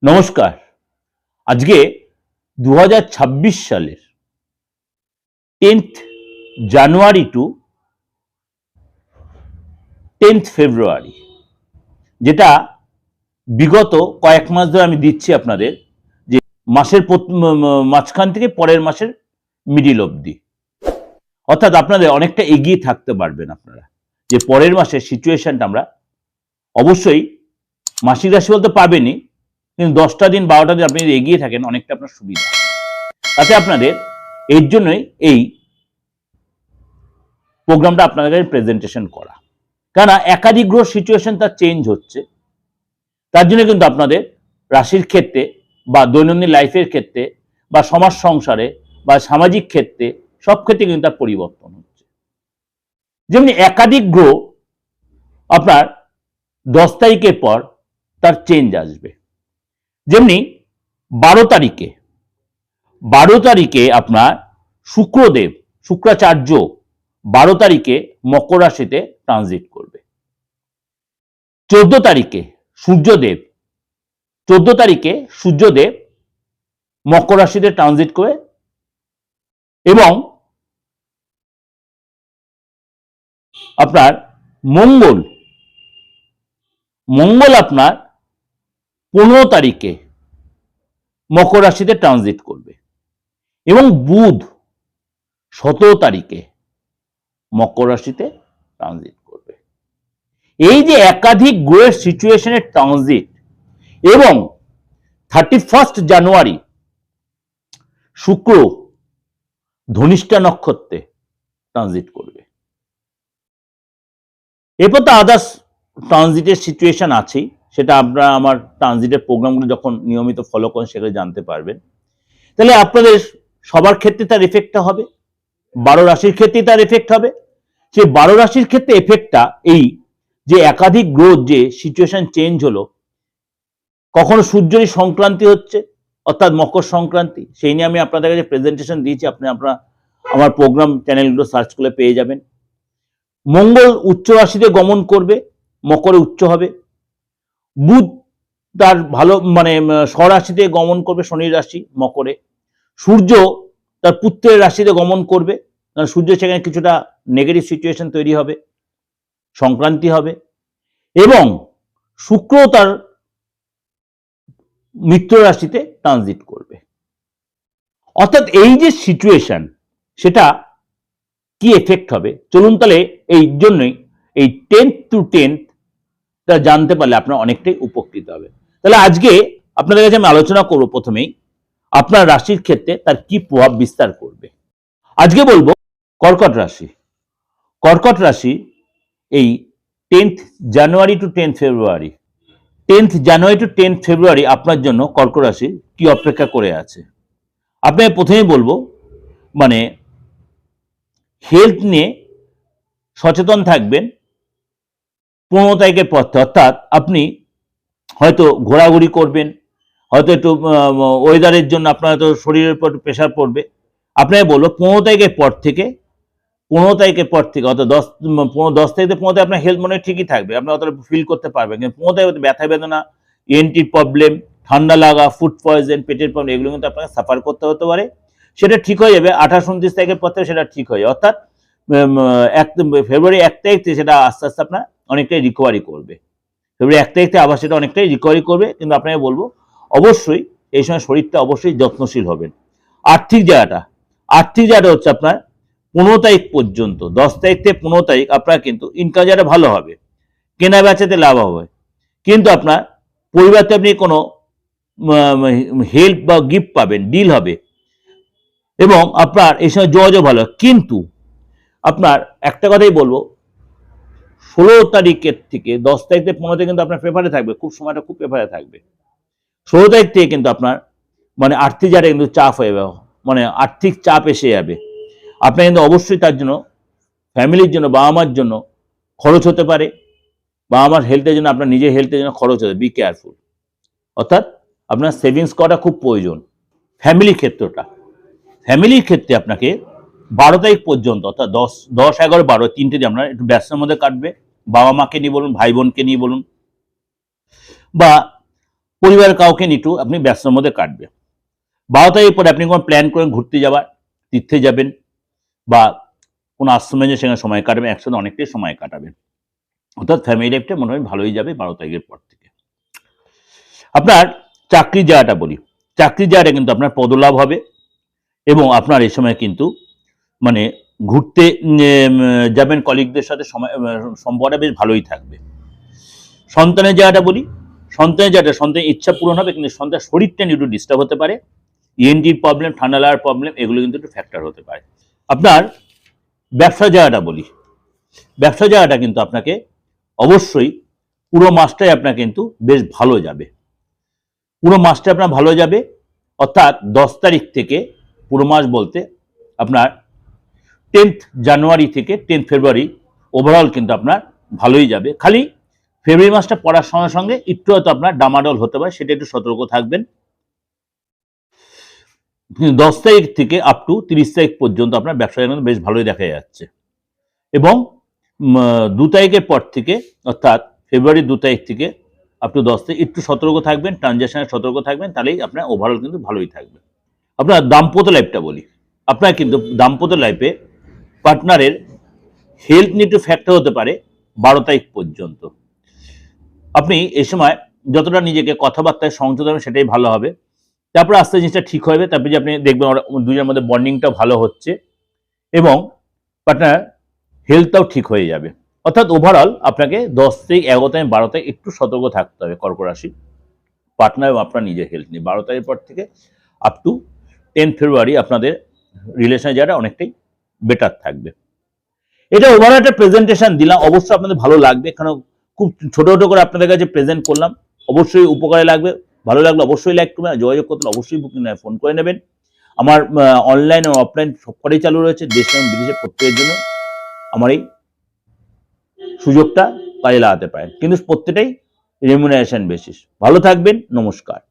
নমস্কার। আজকে 2026 সালের 10th জানুয়ারি টু 10th ফেব্রুয়ারি, যেটা বিগত কয়েক মাস ধরে আমি দিচ্ছি আপনাদের, যে মাসের মাঝখান থেকে পরের মাসের মিডিল অবধি, অর্থাৎ আপনাদের অনেকটা এগিয়ে থাকতে পারবেন আপনারা, যে পরের মাসের সিচুয়েশনটা আমরা অবশ্যই মাসিক রাশি বলতে পাবেনই, কিন্তু 10টা দিন 12টা দিন আপনি যদি এগিয়ে থাকেন অনেকটা আপনার সুবিধা। তাতে আপনাদের এর জন্যই এই প্রোগ্রামটা আপনাদের কাছে প্রেজেন্টেশন করা, কেননা একাধিক গ্রহ সিচুয়েশন তার চেঞ্জ হচ্ছে, তার জন্য কিন্তু আপনাদের রাশির ক্ষেত্রে বা দৈনন্দিন লাইফের ক্ষেত্রে বা সমাজ সংসারে বা সামাজিক ক্ষেত্রে সব ক্ষেত্রে কিন্তু তার পরিবর্তন হচ্ছে। যেমনি একাধিক গ্রহ আপনার 10 তারিখের পর তার চেঞ্জ আসবে, যেমনি 12 তারিখে আপনার শুক্রাচার্য 12 তারিখে মকর রাশিতে ট্রানজিট করবে। 14 তারিখে সূর্যদেব মকর রাশিতে ট্রানজিট করে, এবং আপনার মঙ্গল আপনার 15 তারিখে মকর রাশিতে ট্রানজিট করবে, এবং বুধ 17 তারিখে মকর রাশিতে ট্রানজিট করবে। এই যে একাধিক গ্রহের সিচুয়েশনের ট্রানজিট, এবং 31 জানুয়ারি শুক্র ধনিষ্ঠা নক্ষত্রে ট্রানজিট করবে। এরপর তো আদার্স ট্রানজিটের সিচুয়েশন আছেই, সেটা আপনারা আমার ট্রানজিটের প্রোগ্রামগুলো যখন নিয়মিত ফলো করেন সেগুলো জানতে পারবেন। তাহলে আপনাদের সবার ক্ষেত্রে তার এফেক্টটা হবে, 12 রাশির ক্ষেত্রে তার এফেক্ট হবে। সেই 12 রাশির ক্ষেত্রে এফেক্টটা এই যে একাধিক গ্রহ যে সিচুয়েশন চেঞ্জ হলো, কখনো সূর্যেরই সংক্রান্তি হচ্ছে অর্থাৎ মকর সংক্রান্তি, সেই নিয়ে আমি আপনাদের কাছে প্রেজেন্টেশন দিয়েছি, আপনারা আমার প্রোগ্রাম চ্যানেলগুলো সার্চ করে পেয়ে যাবেন। মঙ্গল উচ্চ রাশিতে গমন করবে, মকরে উচ্চ হবে। বুধ তার ভালো স্বরাশিতে গমন করবে, শনির রাশি মকরে। সূর্য তার পুত্রের রাশিতে গমন করবে, কারণ সূর্য সেখানে কিছুটা নেগেটিভ সিচুয়েশন তৈরি হবে, সংক্রান্তি হবে। এবং শুক্র তার মিত্র রাশিতে ট্রানজিট করবে। অর্থাৎ এই যে সিচুয়েশন, সেটা কি এফেক্ট হবে, চলুন তাহলে এই জন্যই এই 10th to 10th তা জানতে পারলে আপনার অনেকটাই উপকৃত হবে। তাহলে আজকে আপনাদের কাছে আমি আলোচনা করব প্রথমেই আপনার রাশির ক্ষেত্রে তার কি প্রভাব বিস্তার করবে। আজকে বলবো কর্কট রাশি। কর্কট রাশি এই 10th জানুয়ারি টু 10th ফেব্রুয়ারি 10th জানুয়ারি টু 10th ফেব্রুয়ারি আপনার জন্য কর্কট রাশি কি অপেক্ষা করে আছে। আপনি প্রথমেই বলবো হেলথ নিয়ে সচেতন থাকবেন 15 তারিখের পর থেকে, অর্থাৎ আপনি হয়তো ঘোরাঘুরি করবেন, হয়তো একটু ওয়েদারের জন্য আপনার হয়তো শরীরের উপর প্রেশার পড়বে। আপনাকে বলবো 15 তারিখের পর থেকে অর্থাৎ 10 তারিখ থেকে 15 তারিখ আপনার হেলথ মনে ঠিকই থাকবে, আপনি অতটা ফিল করতে পারবেন, কিন্তু 15 তারিখ ব্যথা বেদনা, এনটির প্রবলেম, ঠান্ডা লাগা, ফুড পয়জন, পেটের প্রবলেম, এগুলো কিন্তু আপনাকে সাফার করতে হতে পারে। সেটা ঠিক হয়ে যাবে 28-29 তারিখের পর থেকে, সেটা ঠিক হয়ে যাবে, অর্থাৎ ফেব্রুয়ারি 1 তারিখ থেকে সেটা আস্তে আস্তে আপনার অনেকটাই রিকভারি করবে। ফেব্রুয়ারি 1 তারিখ থেকে আবার সেটা অনেকটাই রিকভারি করবে, কিন্তু আপনাকে বলবো অবশ্যই এই সময় শরীরটা অবশ্যই যত্নশীল হবেন। আর্থিক জায়গাটা হচ্ছে আপনার 15 তারিখ পর্যন্ত, 10 তারিখ থেকে 15 তারিখ আপনার কিন্তু ইনকাম জায়গাটা ভালো হবে, কেনা বেচাতে লাভ হবে, কিন্তু আপনার পরিবারতে আপনি কোনো হেল্প বা গিফট পাবেন, ডিল হবে, এবং আপনার এই সময় যোগাযোগ ভালো। কিন্তু আপনার একটা কথাই বলবো, 16 তারিখের থেকে 10 তারিখ থেকে 15 তারিখ কিন্তু আপনার পেপারে থাকবে, সময়টা খুব পেপারে থাকবে। 16 তারিখ থেকে কিন্তু আপনার আর্থিক জায়গাটা কিন্তু চাপ হয়ে যাবে, আর্থিক চাপ এসে যাবে। আপনার কিন্তু অবশ্যই তার জন্য ফ্যামিলির জন্য, বাবা মার জন্য খরচ হতে পারে, বাবা মার হেলথের জন্য, আপনার নিজের হেলথের জন্য খরচ হতে, বি কেয়ারফুল। অর্থাৎ আপনার সেভিংস করাটা খুব প্রয়োজন। ফ্যামিলির ক্ষেত্রে আপনাকে 12 তারিখ পর্যন্ত, অর্থাৎ 10, 11, 12 তিনটে দিন আপনার একটু ব্যস্তের মধ্যে কাটবে। বাবা মাকে নিয়ে বলুন, ভাই বোনকে নিয়ে বলুন, বা পরিবারের কাউকে একটু আপনি ব্যস্ততার মধ্যে কাটবে। 12 তারিখের পরে আপনি কোনো প্ল্যান করেন ঘুরতে যাবার, তীর্থে যাবেন বা কোনো আশ্রমে যে সেখানে সময় কাটাবেন, একসাথে অনেকটাই সময় কাটাবেন। অর্থাৎ ফ্যামিলি লাইফটা মনে হয় ভালোই যাবে 12 তারিখের পর থেকে। আপনার চাকরির জায়গাটা বলি, চাকরির জায়গাটা কিন্তু আপনার পদলাভ হবে এবং আপনার এই সময় কিন্তু মানে ঘুরতে যাবেন কলিগদের সাথে, সময় সম্পর্কটা বেশ ভালোই থাকবে। সন্তানের জায়গাটা বলি, সন্তানের জায়গাটা সন্তানের ইচ্ছা পূরণ হবে, কিন্তু সন্তানের শরীরটা একটু ডিস্টার্ব হতে পারে, ইএনটির প্রবলেম, ঠান্ডা লাগার প্রবলেম, এগুলো কিন্তু একটু ফ্যাক্টর হতে পারে। আপনার ব্যবসা জায়গাটা বলি, ব্যবসা জায়গাটা কিন্তু আপনাকে অবশ্যই পুরো মাসটাই আপনার কিন্তু বেশ ভালো যাবে, পুরো মাসটা আপনার ভালো যাবে। অর্থাৎ 10 তারিখ থেকে পুরো মাস বলতে আপনার 10th জানুয়ারি থেকে 10th ফেব্রুয়ারি ওভারঅল কিন্তু আপনার ভালোই যাবে। খালি ফেব্রুয়ারি মাসটা পড়ার সঙ্গে সঙ্গে একটু হয়তো আপনার ডামাডোল হতে পারে, সেটা একটু সতর্ক থাকবেন। 10 তারিখ থেকে আপ টু 30 তারিখ পর্যন্ত আপনার ব্যবসা বেশ ভালোই দেখা যাচ্ছে এবং 2 তারিখের পর থেকে অর্থাৎ ফেব্রুয়ারি 2 তারিখ থেকে আপ টু 10 তারিখ একটু সতর্ক থাকবেন, ট্রানজ্যাকশনে সতর্ক থাকবেন, তাহলেই আপনার ওভারঅল কিন্তু ভালোই থাকবে। আপনার দাম্পত্য লাইফটা বলি, আপনার কিন্তু দাম্পত্য লাইফে পার্টনারের হেলথ নিয়ে একটু ফ্যাক্টর হতে পারে 12 তারিখ পর্যন্ত। আপনি এই সময় যতটা নিজেকে কথাবার্তায় সংযত হবেন সেটাই ভালো হবে। তারপরে আস্তে জিনিসটা ঠিক হবে, তারপরে যে আপনি দেখবেন দুজনের মধ্যে বন্ডিংটা ভালো হচ্ছে এবং পার্টনার হেলথটাও ঠিক হয়ে যাবে। অর্থাৎ ওভারঅল আপনাকে 10 থেকে 11 তারিখ 12 তারিখ একটু সতর্ক থাকতে হবে কর্কট রাশি পার্টনার এবং আপনার নিজের হেলথ নিয়ে। 12 তারিখের পর থেকে আপ টু 10 ফেব্রুয়ারি আপনাদের রিলেশনের জায়গাটা অনেকটাই বেটার থাকবে। এটা ওভারঅল একটা প্রেজেন্টেশন দিলাম, অবশ্যই আপনাদের ভালো লাগবে, কারণ খুব ছোট ছোট করে আপনাদের কাছে প্রেজেন্ট করলাম, অবশ্যই উপকারে লাগবে। ভালো লাগলে অবশ্যই লাইক করবেন, যোগাযোগ করতে অবশ্যই বুকিং ফোন করে নেবেন। আমার অনলাইন এবং অফলাইন সবকটাই চালু রয়েছে, দেশ এবং বিদেশে প্রত্যেকের জন্য আমার এই সুযোগটা কাজে লাগাতে পারেন, কিন্তু প্রত্যেকটাই রেমুনারেশন বেসিস। ভালো থাকবেন, নমস্কার।